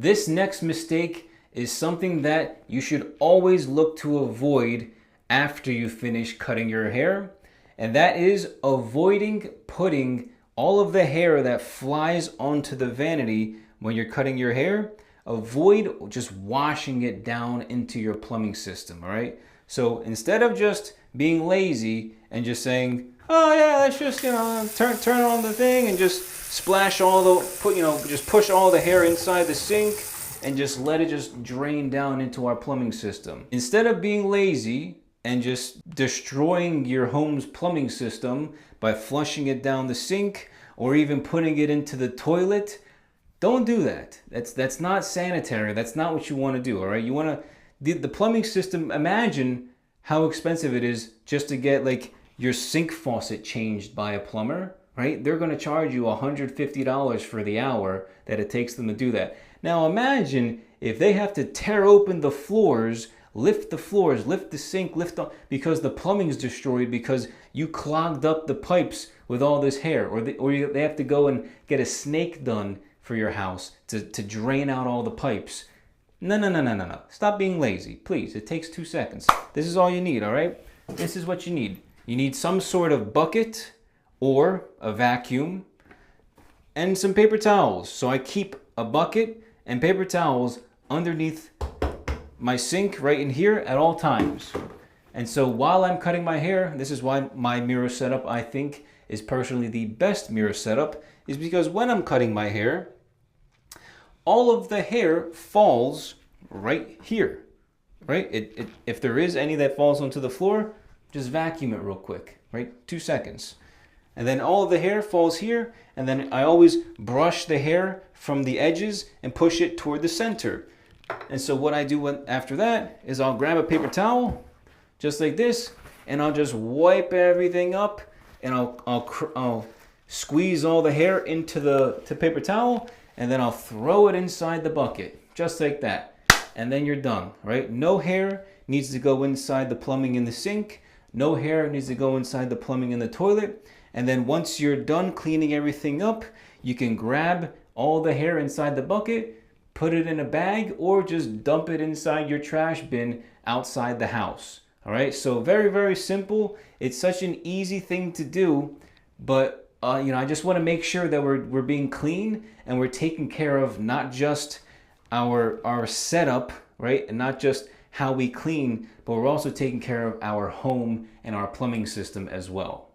This next mistake is something that you should always look to avoid after you finish cutting your hair, and that is avoiding putting all of the hair that flies onto the vanity when you're cutting your hair. Avoid just washing it down into your plumbing system, all right? So instead of just being lazy and just saying, oh yeah, let's just, turn on the thing and just splash all the, just push all the hair inside the sink and just let it just drain down into our plumbing system. Instead of being lazy and just destroying your home's plumbing system by flushing it down the sink or even putting it into the toilet, don't do that. That's not sanitary. That's not what you want to do, all right? You want to, the plumbing system, imagine how expensive it is just to get like your sink faucet changed by a plumber, right? They're going to charge you $150 for the hour that it takes them to do that. Now imagine if they have to tear open the floors, lift the sink, because the plumbing is destroyed because you clogged up the pipes with all this hair, or they have to go and get a snake done for your house to drain out all the pipes. No. Stop being lazy, please. It takes 2 seconds. This is all you need, all right? This is what you need. You need some sort of bucket or a vacuum and some paper towels. So I keep a bucket and paper towels underneath my sink right in here at all times. And so while I'm cutting my hair, this is why my mirror setup, I think, is personally the best mirror setup, is because when I'm cutting my hair, all of the hair falls right here, right? If there is any that falls onto the floor, just vacuum it real quick, right? 2 seconds. And then all of the hair falls here, and then I always brush the hair from the edges and push it toward the center. And so what I do after that is I'll grab a paper towel, just like this, and I'll just wipe everything up, and I'll squeeze all the hair into the paper towel, and then I'll throw it inside the bucket, just like that. And then you're done, right? No hair needs to go inside the plumbing in the sink. No hair needs to go inside the plumbing in the toilet. And then once you're done cleaning everything up, you can grab all the hair inside the bucket, put it in a bag, or just dump it inside your trash bin outside the house. All right, so very, very simple. It's such an easy thing to do, but I just want to make sure that we're being clean and we're taking care of not just our setup, right, and not just how we clean, but we're also taking care of our home and our plumbing system as well.